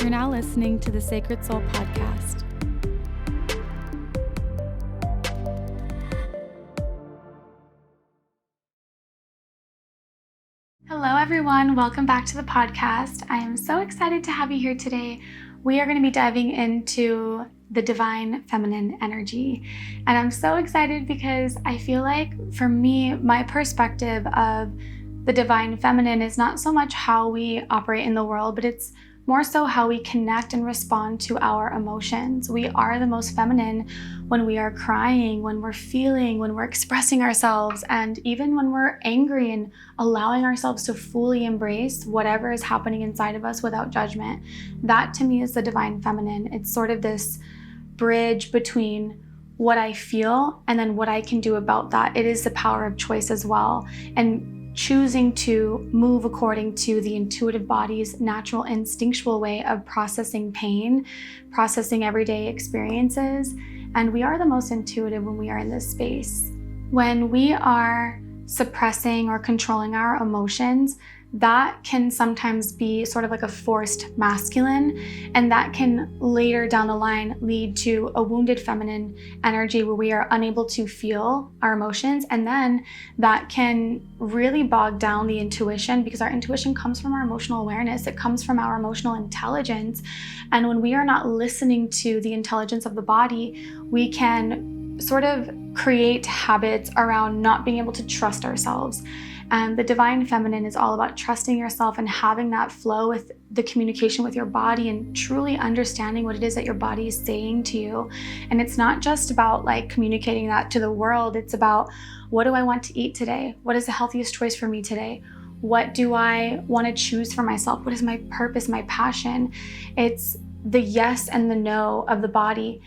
You're now listening to the Sacred Soul Podcast. Hello, everyone. Welcome back to the podcast. I am so excited to have you here today. We are going to be diving into the divine feminine energy. And I'm so excited because I feel like for me, my perspective of the divine feminine is not so much how we operate in the world, but it's more so how we connect and respond to our emotions. We are the most feminine when we are crying, when we're feeling, when we're expressing ourselves, and even when we're angry and allowing ourselves to fully embrace whatever is happening inside of us without judgment. That to me is the divine feminine. It's sort of this bridge between what I feel and then what I can do about that. It is the power of choice as well. And choosing to move according to the intuitive body's natural instinctual way of processing pain, processing everyday experiences. And we are the most intuitive when we are in this space. When we are suppressing or controlling our emotions, that can sometimes be sort of like a forced masculine, and that can later down the line lead to a wounded feminine energy where we are unable to feel our emotions, and then that can really bog down the intuition, because our intuition comes from our emotional awareness, it comes from our emotional intelligence, and when we are not listening to the intelligence of the body, we can sort of create habits around not being able to trust ourselves. And the divine feminine is all about trusting yourself and having that flow with the communication with your body and truly understanding what it is that your body is saying to you. And it's not just about like communicating that to the world. It's about, what do I want to eat today? What is the healthiest choice for me today? What do I want to choose for myself? What is my purpose, my passion? It's the yes and the no of the body.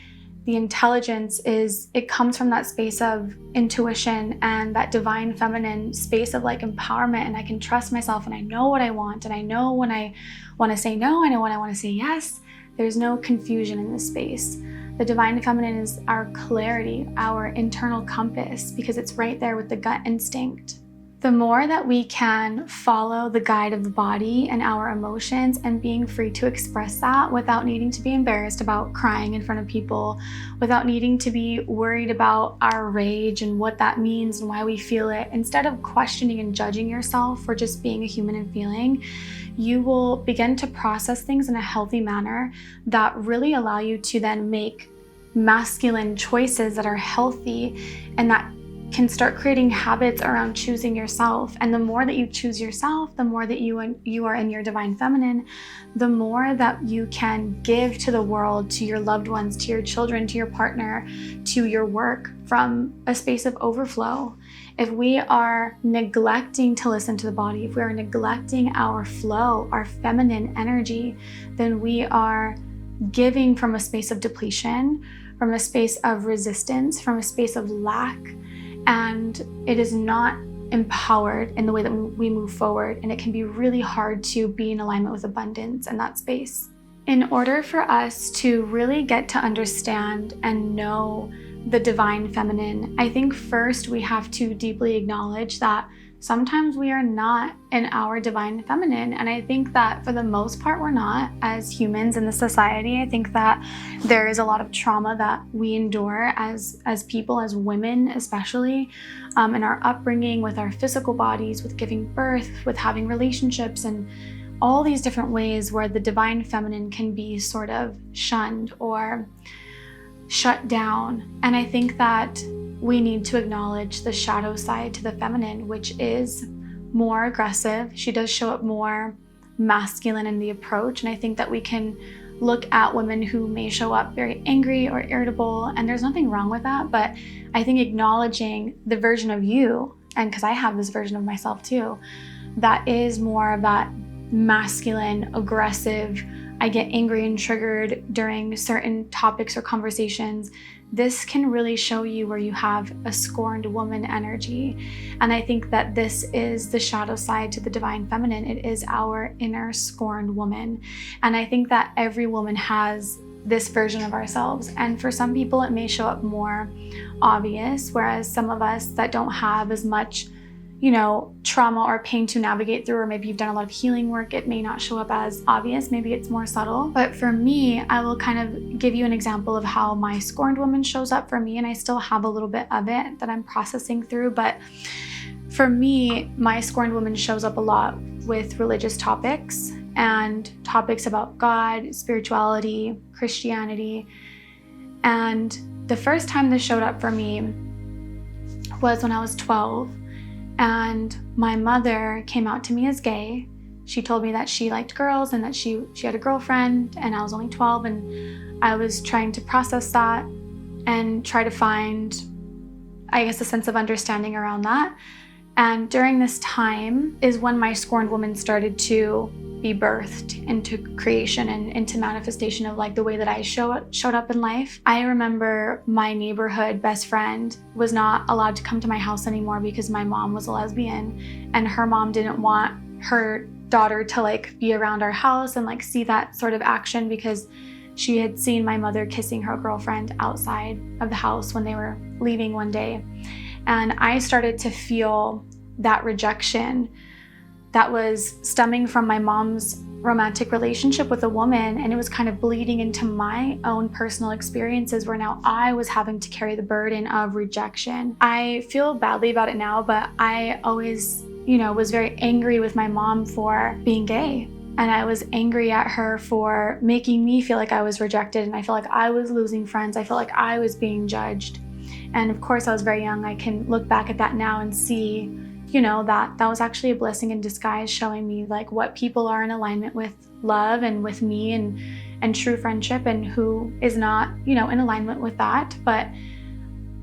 The intelligence it comes from that space of intuition and that divine feminine space of like empowerment, and I can trust myself and I know what I want, and I know when I want to say no, I know when I want to say yes. There's no confusion in this space. The divine feminine is our clarity, our internal compass, because it's right there with the gut instinct. The more that we can follow the guide of the body and our emotions and being free to express that without needing to be embarrassed about crying in front of people, without needing to be worried about our rage and what that means and why we feel it, instead of questioning and judging yourself for just being a human and feeling, you will begin to process things in a healthy manner that really allow you to then make masculine choices that are healthy and that can start creating habits around choosing yourself. And the more that you choose yourself, the more that you are in your divine feminine, the more that you can give to the world, to your loved ones, to your children, to your partner, to your work, from a space of overflow. If we are neglecting to listen to the body, if we are neglecting our flow, our feminine energy, then we are giving from a space of depletion, from a space of resistance, from a space of lack. And it is not empowered in the way that we move forward. And it can be really hard to be in alignment with abundance in that space. In order for us to really get to understand and know the divine feminine, I think first we have to deeply acknowledge that sometimes we are not in our divine feminine. And I think that for the most part, we're not as humans in the society. I think that there is a lot of trauma that we endure as people, as women especially, in our upbringing, with our physical bodies, with giving birth, with having relationships, and all these different ways where the divine feminine can be sort of shunned or shut down. And I think that we need to acknowledge the shadow side to the feminine, which is more aggressive. She does show up more masculine in the approach. And I think that we can look at women who may show up very angry or irritable, and there's nothing wrong with that. But I think acknowledging the version of you, and because I have this version of myself too, that is more of that masculine, aggressive, I get angry and triggered during certain topics or conversations. This can really show you where you have a scorned woman energy. And I think that this is the shadow side to the divine feminine. It is our inner scorned woman. And I think that every woman has this version of ourselves. And for some people, it may show up more obvious, whereas some of us that don't have as much trauma or pain to navigate through, or maybe you've done a lot of healing work, it may not show up as obvious. Maybe it's more subtle. But for me, I will kind of give you an example of how my Scorned Woman shows up for me, and I still have a little bit of it that I'm processing through. But for me, my Scorned Woman shows up a lot with religious topics and topics about God, spirituality, Christianity. And the first time this showed up for me was when I was 12, and my mother came out to me as gay. She told me that she liked girls and that she had a girlfriend, and I was only 12, and I was trying to process that and try to find, I guess, a sense of understanding around that. And during this time is when my Scorned Woman started to be birthed into creation and into manifestation of like the way that I showed up in life. I remember my neighborhood best friend was not allowed to come to my house anymore because my mom was a lesbian, and her mom didn't want her daughter to like be around our house and like see that sort of action, because she had seen my mother kissing her girlfriend outside of the house when they were leaving one day. And I started to feel that rejection that was stemming from my mom's romantic relationship with a woman, and it was kind of bleeding into my own personal experiences where now I was having to carry the burden of rejection. I feel badly about it now, but I always, was very angry with my mom for being gay. And I was angry at her for making me feel like I was rejected, and I felt like I was losing friends. I felt like I was being judged. And of course, I was very young. I can look back at that now and see, that was actually a blessing in disguise, showing me like what people are in alignment with love and with me and true friendship, and who is not, in alignment with that. But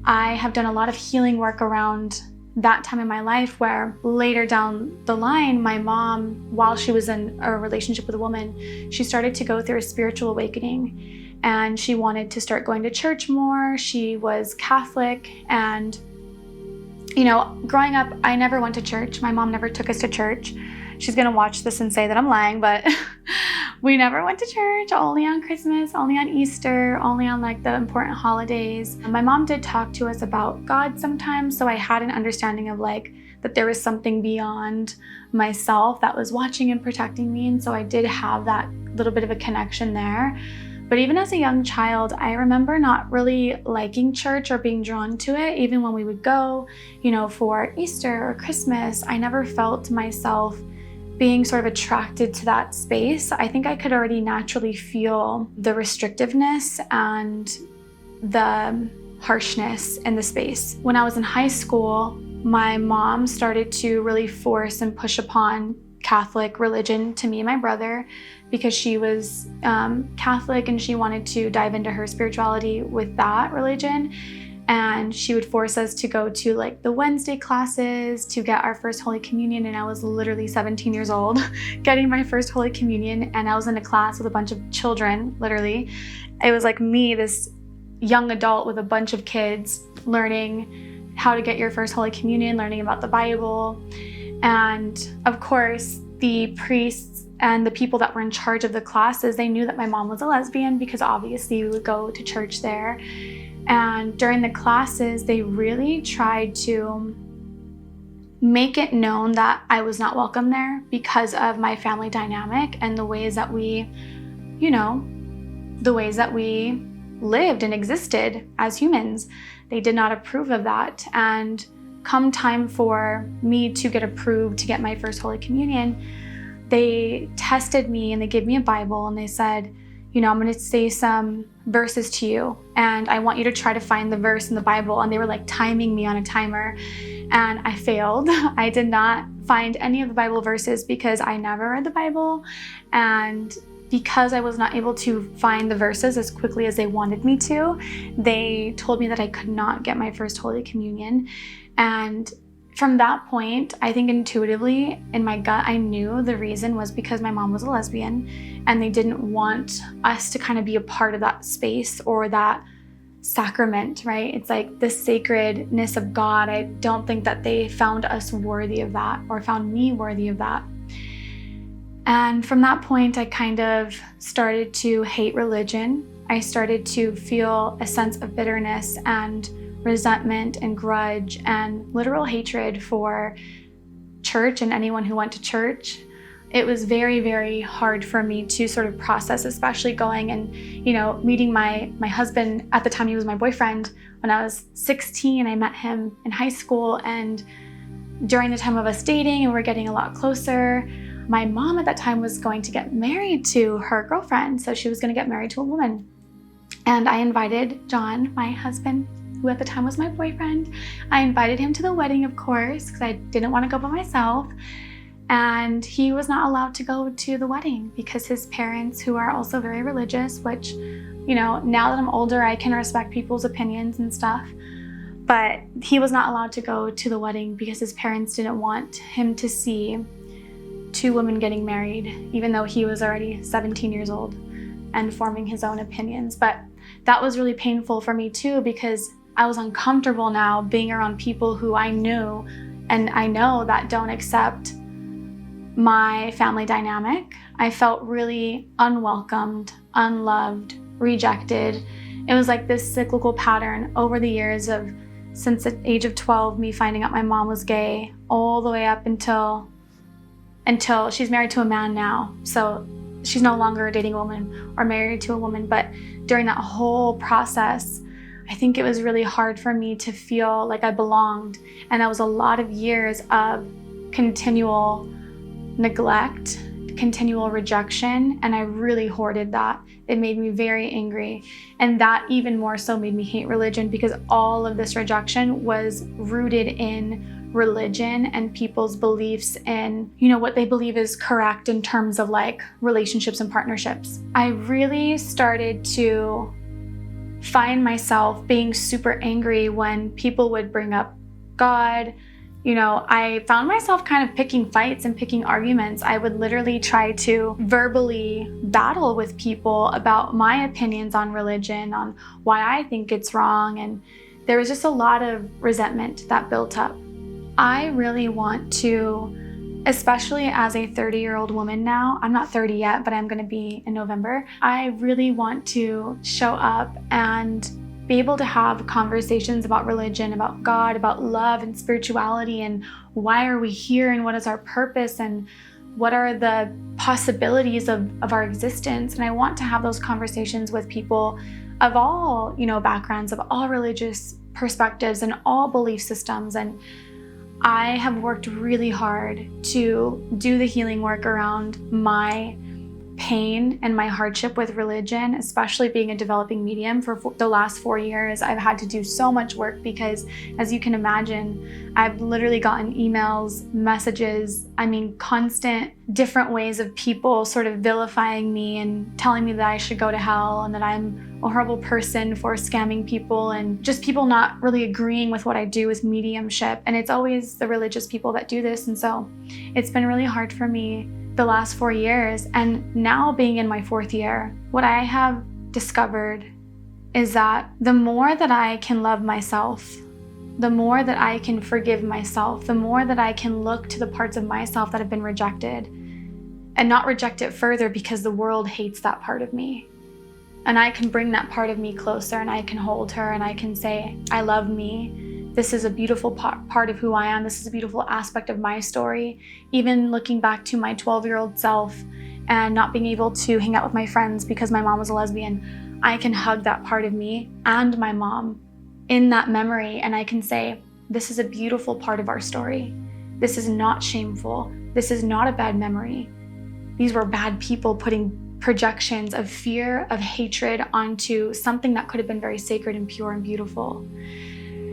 I have done a lot of healing work around that time in my life, where later down the line, my mom, while she was in a relationship with a woman, she started to go through a spiritual awakening, and she wanted to start going to church more. She was Catholic, and growing up, I never went to church. My mom never took us to church. She's gonna watch this and say that I'm lying, but we never went to church, only on Christmas, only on Easter, only on like the important holidays. My mom did talk to us about God sometimes, so I had an understanding of like that there was something beyond myself that was watching and protecting me, and so I did have that little bit of a connection there. But even as a young child, I remember not really liking church or being drawn to it. Even when we would go, for Easter or Christmas, I never felt myself being sort of attracted to that space. I think I could already naturally feel the restrictiveness and the harshness in the space. When I was in high school, my mom started to really force and push upon Catholic religion to me and my brother, because she was Catholic and she wanted to dive into her spirituality with that religion. And she would force us to go to like the Wednesday classes to get our first Holy Communion. And I was literally 17 years old getting my first Holy Communion. And I was in a class with a bunch of children, literally. It was like me, this young adult with a bunch of kids, learning how to get your first Holy Communion, learning about the Bible. And of course, the priests and the people that were in charge of the classes, they knew that my mom was a lesbian, because obviously we would go to church there. And during the classes, they really tried to make it known that I was not welcome there because of my family dynamic and the ways that we, lived and existed as humans. They did not approve of that. And come time for me to get approved to get my first Holy Communion, they tested me and they gave me a Bible, and they said, I'm going to say some verses to you, and I want you to try to find the verse in the Bible. And they were like timing me on a timer, and I failed. I did not find any of the Bible verses because I never read the Bible, and because I was not able to find the verses as quickly as they wanted me to, they told me that I could not get my first Holy Communion. And from that point, I think intuitively in my gut, I knew the reason was because my mom was a lesbian, and they didn't want us to kind of be a part of that space or that sacrament, right? It's like the sacredness of God. I don't think that they found us worthy of that, or found me worthy of that. And from that point, I kind of started to hate religion. I started to feel a sense of bitterness and resentment and grudge and literal hatred for church and anyone who went to church, it was very, very hard for me to sort of process, especially going and, meeting my husband. At the time, he was my boyfriend. When I was 16, I met him in high school, and during the time of us dating and we're getting a lot closer, my mom at that time was going to get married to her girlfriend. So she was going to get married to a woman. And I invited John, my husband, who at the time was my boyfriend. I invited him to the wedding, of course, because I didn't want to go by myself. And he was not allowed to go to the wedding because his parents, who are also very religious, which, now that I'm older, I can respect people's opinions and stuff. But he was not allowed to go to the wedding because his parents didn't want him to see two women getting married, even though he was already 17 years old and forming his own opinions. But that was really painful for me too, because I was uncomfortable now being around people who I knew and I know that don't accept my family dynamic. I felt really unwelcomed, unloved, rejected. It was like this cyclical pattern over the years of, since the age of 12, me finding out my mom was gay, all the way up until she's married to a man now. So she's no longer dating a woman or married to a woman. But during that whole process, I think it was really hard for me to feel like I belonged. And that was a lot of years of continual neglect, continual rejection, and I really hoarded that. It made me very angry, and that even more so made me hate religion, because all of this rejection was rooted in religion and people's beliefs in, what they believe is correct in terms of like relationships and partnerships. I really started to find myself being super angry when people would bring up God. I found myself kind of picking fights and picking arguments. I would literally try to verbally battle with people about my opinions on religion, on why I think it's wrong. And there was just a lot of resentment that built up. I really want to, especially as a 30-year-old woman now, I'm not 30 yet, but I'm going to be in November. I really want to show up and be able to have conversations about religion, about God, about love and spirituality, and why are we here, and what is our purpose, and what are the possibilities of our existence. And I want to have those conversations with people of all, backgrounds, of all religious perspectives and all belief systems. And I have worked really hard to do the healing work around my pain and my hardship with religion, especially being a developing medium. For the last 4 years, I've had to do so much work because, as you can imagine, I've literally gotten emails, messages, constant different ways of people sort of vilifying me and telling me that I should go to hell and that I'm a horrible person for scamming people, and just people not really agreeing with what I do with mediumship. And it's always the religious people that do this. And so it's been really hard for me the last 4 years. And now, being in my 4th year, what I have discovered is that the more that I can love myself, the more that I can forgive myself, the more that I can look to the parts of myself that have been rejected and not reject it further, because the world hates that part of me. And I can bring that part of me closer, and I can hold her, and I can say, I love me. This is a beautiful part of who I am. This is a beautiful aspect of my story. Even looking back to my 12-year-old self and not being able to hang out with my friends because my mom was a lesbian, I can hug that part of me and my mom in that memory, and I can say, this is a beautiful part of our story. This is not shameful. This is not a bad memory. These were bad people putting projections of fear, of hatred onto something that could have been very sacred and pure and beautiful.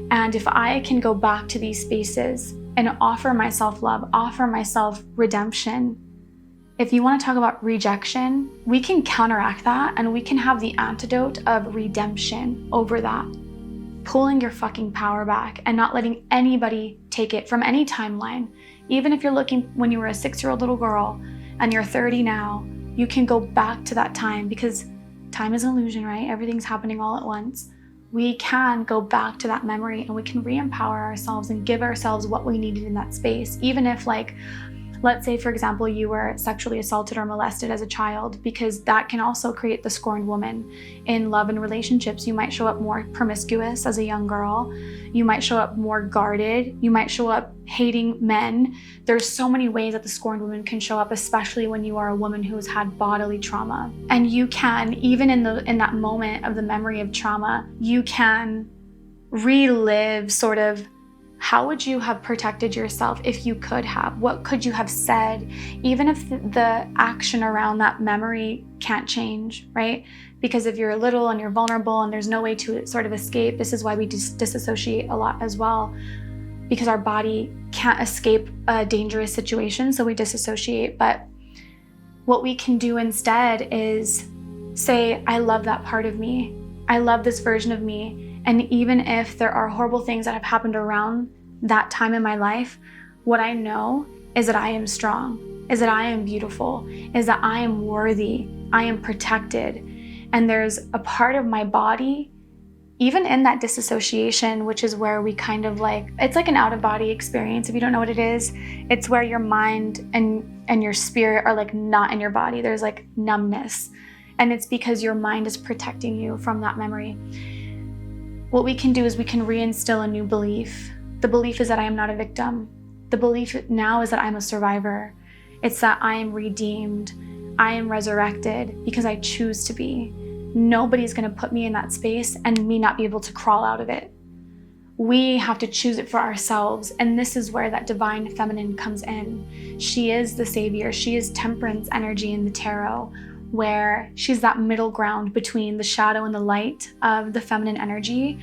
And if I can go back to these spaces and offer myself love, offer myself redemption, if you want to talk about rejection, we can counteract that, and we can have the antidote of redemption over that. Pulling your fucking power back and not letting anybody take it from any timeline. Even if you're looking when you were a 6-year-old little girl and you're 30 now, you can go back to that time, because time is an illusion, right? Everything's happening all at once. We can go back to that memory, and we can re-empower ourselves and give ourselves what we needed in that space. Even if, like, Let's say, for example, you were sexually assaulted or molested as a child, because that can also create the scorned woman. In love and relationships, you might show up more promiscuous as a young girl. You might show up more guarded. You might show up hating men. There's so many ways that the scorned woman can show up, especially when you are a woman who's had bodily trauma. And you can, even in that moment of the memory of trauma, you can relive sort of, how would you have protected yourself if you could have? What could you have said? Even if the action around that memory can't change, right? Because if you're little and you're vulnerable and there's no way to sort of escape, this is why we disassociate a lot as well, because our body can't escape a dangerous situation, so we disassociate. But what we can do instead is say, I love that part of me. I love this version of me. And even if there are horrible things that have happened around that time in my life, what I know is that I am strong, is that I am beautiful, is that I am worthy, I am protected. And there's a part of my body, even in that disassociation, which is where we kind of like, it's like an out-of-body experience. If you don't know what it is, it's where your mind and your spirit are like not in your body. There's like numbness. And it's because your mind is protecting you from that memory. What we can do is we can reinstill a new belief. The belief is that I am not a victim. The belief now is that I'm a survivor. It's that I am redeemed. I am resurrected because I choose to be. Nobody's going to put me in that space and me not be able to crawl out of it. We have to choose it for ourselves. And this is where that divine feminine comes in. She is the savior. She is temperance energy in the tarot, where she's that middle ground between the shadow and the light of the feminine energy,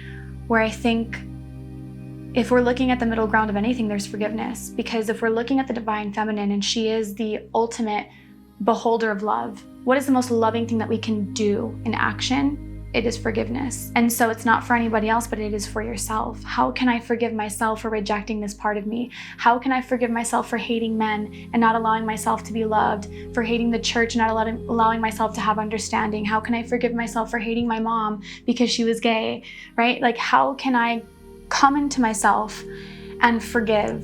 where I think if we're looking at the middle ground of anything, there's forgiveness. Because if we're looking at the divine feminine and she is the ultimate beholder of love, what is the most loving thing that we can do in action? It is forgiveness. And so it's not for anybody else, but it is for yourself. How can I forgive myself for rejecting this part of me? How can I forgive myself for hating men and not allowing myself to be loved, for hating the church and not allowing myself to have understanding? How can I forgive myself for hating my mom because she was gay, right? Like, how can I come into myself and forgive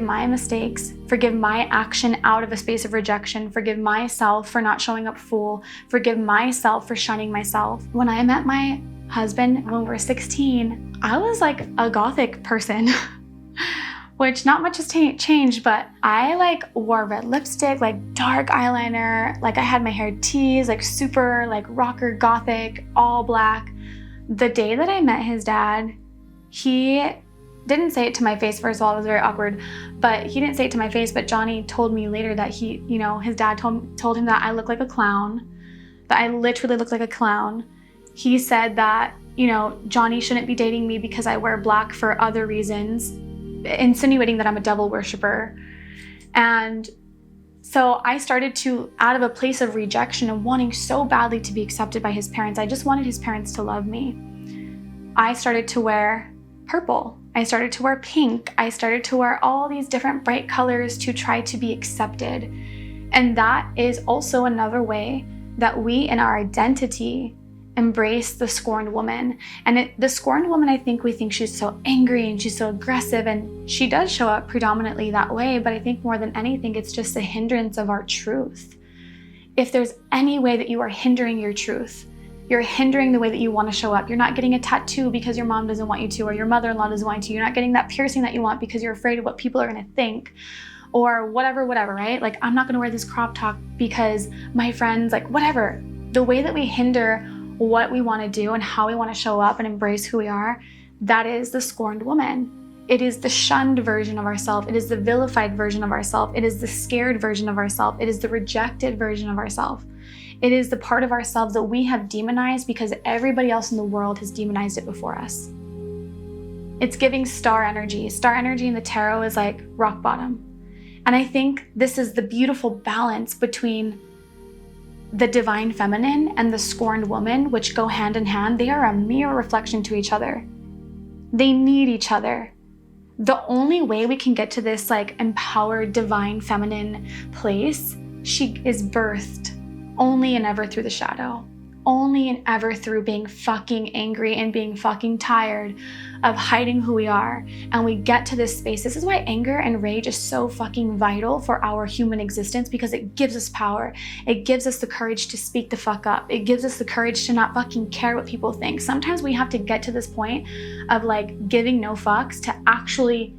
my mistakes, forgive my action out of a space of rejection, forgive myself for not showing up full, forgive myself for shunning myself. When I met my husband when we were 16, I was like a gothic person, which not much has changed, but I like wore red lipstick, like dark eyeliner, like I had my hair teased, like super like rocker gothic, all black. The day that I met his dad, he didn't say it to my face. First of all, it was very awkward, but he didn't say it to my face. But Johnny told me later that his dad told him that I look like a clown, that I literally look like a clown. He said that, Johnny shouldn't be dating me because I wear black for other reasons, insinuating that I'm a devil worshiper. And so I started to, out of a place of rejection and wanting so badly to be accepted by his parents, I just wanted his parents to love me. I started to wear purple. I started to wear pink. I started to wear all these different bright colors to try to be accepted. And that is also another way that we in our identity embrace the scorned woman. And the scorned woman, I think we think she's so angry and she's so aggressive, and she does show up predominantly that way, but I think more than anything, it's just a hindrance of our truth. If there's any way that you are hindering your truth, you're hindering the way that you want to show up. You're not getting a tattoo because your mom doesn't want you to, or your mother-in-law doesn't want you to. You're not getting that piercing that you want because you're afraid of what people are going to think, or whatever, right? Like, I'm not going to wear this crop top because my friends, like, whatever. The way that we hinder what we want to do and how we want to show up and embrace who we are, that is the scorned woman. It is the shunned version of ourselves. It is the vilified version of ourselves. It is the scared version of ourselves. It is the rejected version of ourselves. It is the part of ourselves that we have demonized because everybody else in the world has demonized it before us. It's giving star energy. Star energy in the tarot is like rock bottom. And I think this is the beautiful balance between the divine feminine and the scorned woman, which go hand in hand. They are a mirror reflection to each other. They need each other. The only way we can get to this like empowered divine feminine place, she is birthed only and ever through the shadow. only and ever through being fucking angry and being fucking tired of hiding who we are. And we get to this space. This is why anger and rage is so fucking vital for our human existence, because it gives us power. It gives us the courage to speak the fuck up. It gives us the courage to not fucking care what people think. Sometimes we have to get to this point of like giving no fucks to actually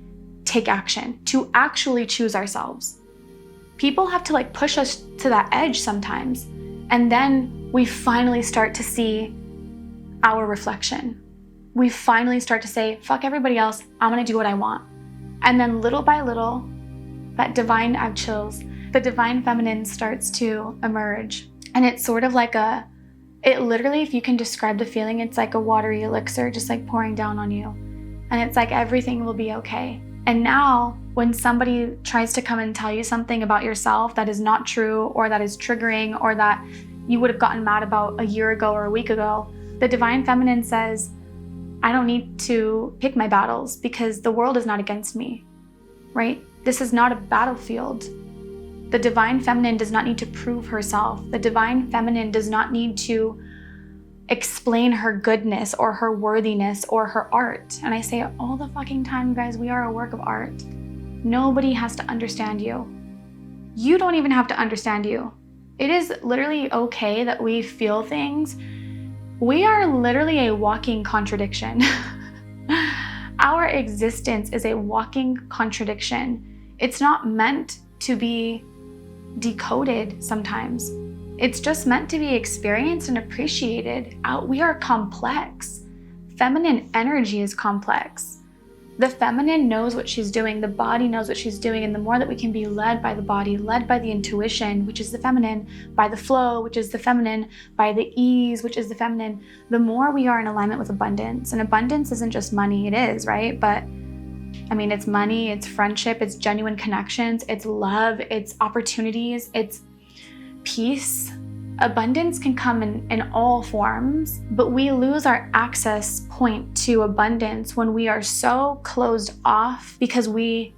take action, to actually choose ourselves. People have to like push us to that edge sometimes. And then we finally start to see our reflection. We finally start to say, fuck everybody else, I'm gonna do what I want. And then little by little, that divine, I have chills, the divine feminine starts to emerge. And it's sort of like it literally, if you can describe the feeling, it's like a watery elixir just like pouring down on you. And it's like everything will be okay. And now when somebody tries to come and tell you something about yourself that is not true, or that is triggering, or that you would have gotten mad about a year ago or a week ago, the divine feminine says, I don't need to pick my battles because the world is not against me, right? This is not a battlefield. The divine feminine does not need to prove herself. The divine feminine does not need to explain her goodness or her worthiness or her art. And I say it all the fucking time, guys, we are a work of art. Nobody has to understand you. You don't even have to understand you. It is literally okay that we feel things. We are literally a walking contradiction. Our existence is a walking contradiction. It's not meant to be decoded sometimes. It's just meant to be experienced and appreciated. We are complex. Feminine energy is complex. The feminine knows what she's doing. The body knows what she's doing. And the more that we can be led by the body, led by the intuition, which is the feminine, by the flow, which is the feminine, by the ease, which is the feminine, the more we are in alignment with abundance. And abundance isn't just money, it is, right? But I mean, it's money, it's friendship, it's genuine connections, it's love, it's opportunities, it's peace. Abundance can come in all forms, but we lose our access point to abundance when we are so closed off because we're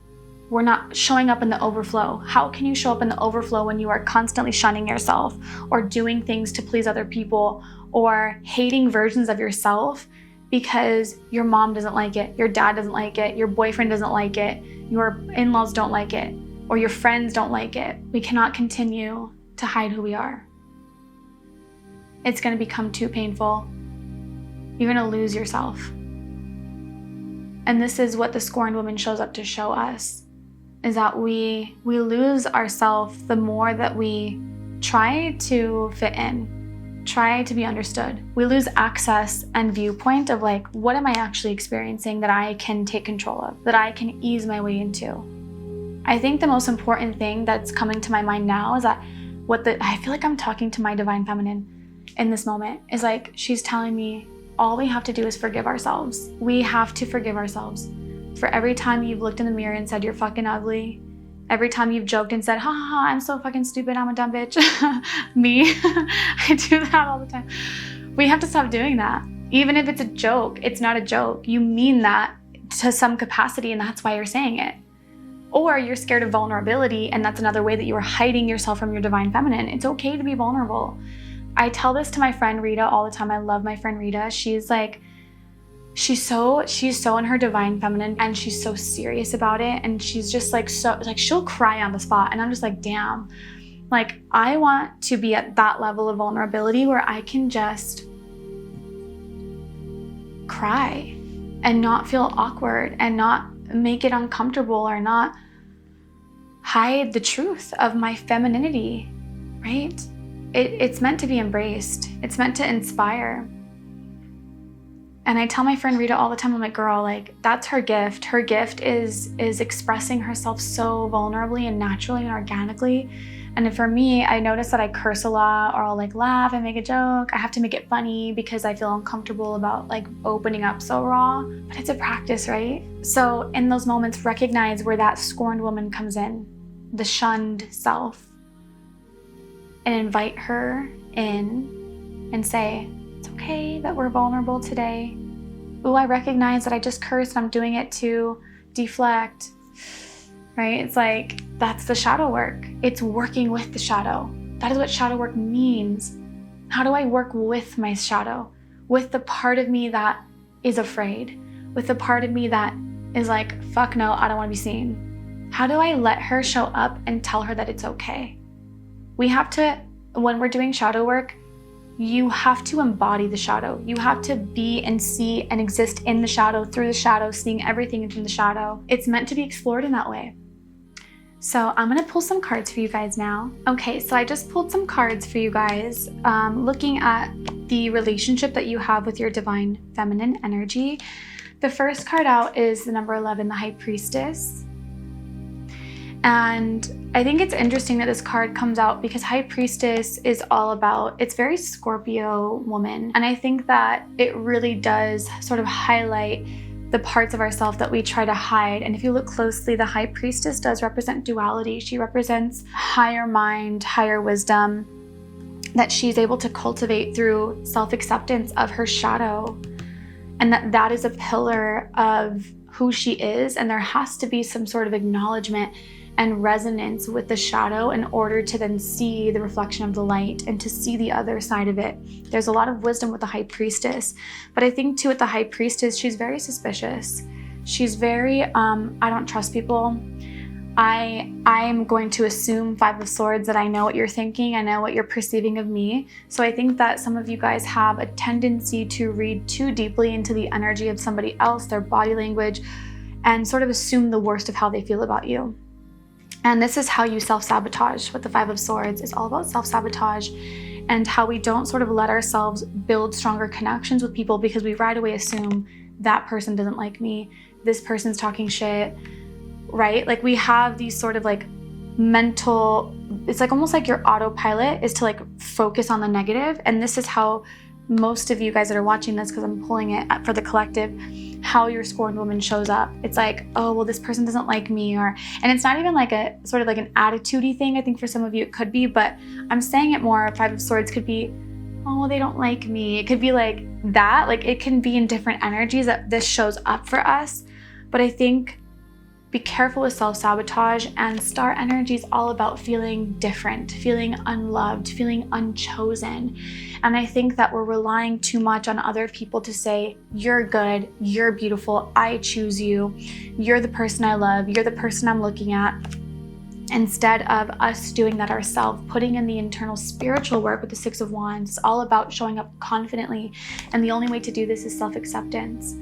not showing up in the overflow. How can you show up in the overflow when you are constantly shunning yourself or doing things to please other people or hating versions of yourself because your mom doesn't like it, your dad doesn't like it, your boyfriend doesn't like it, your in-laws don't like it, or your friends don't like it? We cannot continue to hide who we are. It's going to become too painful. You're going to lose yourself. And this is what the Scorned Woman shows up to show us, is that we lose ourselves the more that we try to fit in, try to be understood. We lose access and viewpoint of like, what am I actually experiencing that I can take control of, that I can ease my way into? I think the most important thing that's coming to my mind now is that I feel like I'm talking to my divine feminine in this moment, is like, she's telling me all we have to do is forgive ourselves. We have to forgive ourselves for every time you've looked in the mirror and said you're fucking ugly, every time you've joked and said, ha ha ha, I'm so fucking stupid, I'm a dumb bitch. Me, I do that all the time. We have to stop doing that. Even if it's a joke, it's not a joke. You mean that to some capacity, and that's why you're saying it. Or you're scared of vulnerability, and that's another way that you are hiding yourself from your divine feminine. It's okay to be vulnerable. I tell this to my friend Rita all the time. I love my friend Rita. She's so in her divine feminine, and she's so serious about it. And she's just like, so like, she'll cry on the spot. And I'm just like, damn, like I want to be at that level of vulnerability where I can just cry and not feel awkward and not make it uncomfortable or not hide the truth of my femininity, right? It's meant to be embraced. It's meant to inspire. And I tell my friend Rita all the time, I'm like, girl, like that's her gift. Her gift is expressing herself so vulnerably and naturally and organically. And for me, I notice that I curse a lot, or I'll like laugh and make a joke. I have to make it funny because I feel uncomfortable about like opening up so raw, but it's a practice, right? So in those moments, recognize where that scorned woman comes in, the shunned self, and invite her in and say, it's okay that we're vulnerable today. Ooh, I recognize that I just cursed and I'm doing it to deflect, right? It's like, that's the shadow work. It's working with the shadow. That is what shadow work means. How do I work with my shadow, with the part of me that is afraid, with the part of me that is like, fuck no, I don't want to be seen? How do I let her show up and tell her that it's okay? We have to, when we're doing shadow work, you have to embody the shadow. You have to be and see and exist in the shadow, through the shadow, seeing everything from the shadow. It's meant to be explored in that way. So I'm gonna pull some cards for you guys now. Okay, so I just pulled some cards for you guys, looking at the relationship that you have with your divine feminine energy. The first card out is the number 11, the High Priestess. And I think it's interesting that this card comes out because High Priestess is all about, it's very Scorpio woman. And I think that it really does sort of highlight the parts of ourselves that we try to hide. And if you look closely, the High Priestess does represent duality. She represents higher mind, higher wisdom that she's able to cultivate through self-acceptance of her shadow. And that is a pillar of who she is. And there has to be some sort of acknowledgement and resonance with the shadow in order to then see the reflection of the light and to see the other side of it. There's a lot of wisdom with the High Priestess, but I think too with the High Priestess, she's very suspicious. She's very, I don't trust people. I am going to assume 5 of Swords that I know what you're thinking, I know what you're perceiving of me. So I think that some of you guys have a tendency to read too deeply into the energy of somebody else, their body language, and sort of assume the worst of how they feel about you. And this is how you self-sabotage. With the 5 of Swords, it's all about self-sabotage and how we don't sort of let ourselves build stronger connections with people because we right away assume that person doesn't like me, this person's talking shit, right? Like we have these sort of like mental, it's like almost like your autopilot is to like focus on the negative. And this is how most of you guys that are watching this, because I'm pulling it for the collective, how your scorned woman shows up. It's like, oh, well, this person doesn't like me, and it's not even like a sort of like an attitude-y thing. I think for some of you it could be, but I'm saying it more, 5 of Swords could be, oh, well, they don't like me. It could be like that, like it can be in different energies that this shows up for us. But I think be careful with self-sabotage, and star energy is all about feeling different, feeling unloved, feeling unchosen. And I think that we're relying too much on other people to say, you're good, you're beautiful, I choose you, you're the person I love, you're the person I'm looking at, instead of us doing that ourselves, putting in the internal spiritual work with the 6 of Wands. It's all about showing up confidently. And the only way to do this is self-acceptance.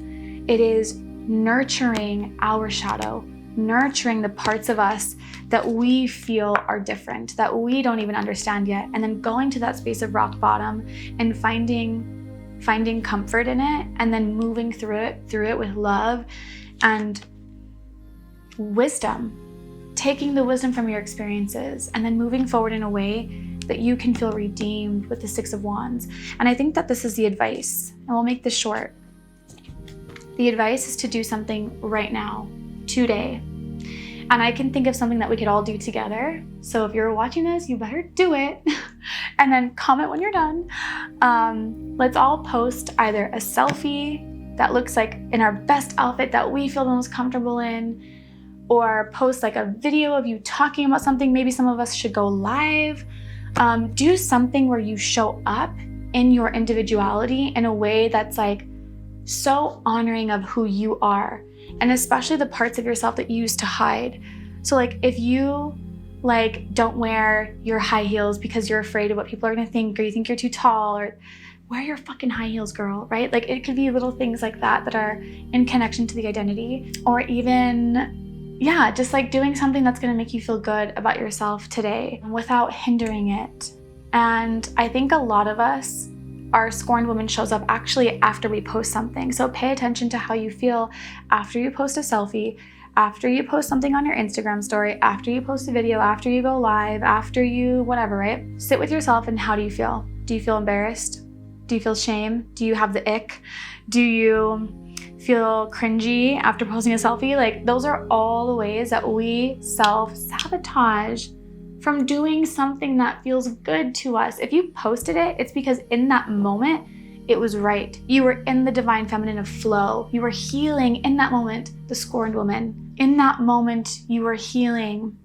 It is nurturing our shadow, nurturing the parts of us that we feel are different, that we don't even understand yet, and then going to that space of rock bottom and finding comfort in it, and then moving through it with love and wisdom, taking the wisdom from your experiences and then moving forward in a way that you can feel redeemed with the 6 of Wands. And I think that this is the advice, and we'll make this short. The advice is to do something right now, today. And I can think of something that we could all do together. So if you're watching this, you better do it. And then comment when you're done. Let's all post either a selfie that looks like in our best outfit that we feel the most comfortable in, or post like a video of you talking about something. Maybe some of us should go live. Do something where you show up in your individuality in a way that's like so honoring of who you are, and especially the parts of yourself that you used to hide. So like if you like don't wear your high heels because you're afraid of what people are gonna think, or you think you're too tall, or wear your fucking high heels, girl, right? Like it could be little things like that that are in connection to the identity, or even, yeah, just like doing something that's gonna make you feel good about yourself today without hindering it. And I think a lot of us, our scorned woman shows up actually after we post something. So pay attention to how you feel after you post a selfie, after you post something on your Instagram story, after you post a video, after you go live, after you whatever, right? Sit with yourself and how do you feel? Do you feel embarrassed? Do you feel shame? Do you have the ick? Do you feel cringy after posting a selfie? Like those are all the ways that we self-sabotage from doing something that feels good to us. If you posted it, it's because in that moment, it was right. You were in the divine feminine of flow. You were healing in that moment, the scorned woman. In that moment, you were healing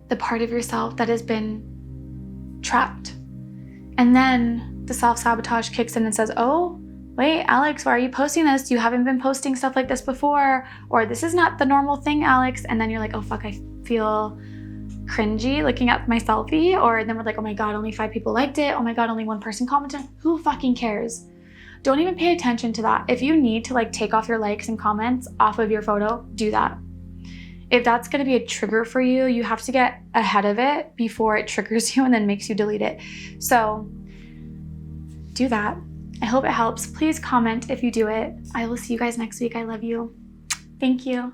the part of yourself that has been trapped. And then the self-sabotage kicks in and says, oh, wait, Alex, why are you posting this? You haven't been posting stuff like this before, or this is not the normal thing, Alex. And then you're like, oh fuck, I feel cringy looking at my selfie. Or then we're like, oh my God, only 5 people liked it. Oh my God, only 1 person commented. Who fucking cares? Don't even pay attention to that. If you need to like take off your likes and comments off of your photo, do that. If that's gonna be a trigger for you, you have to get ahead of it before it triggers you and then makes you delete it. So do that. I hope it helps. Please comment if you do it. I will see you guys next week. I love you. Thank you.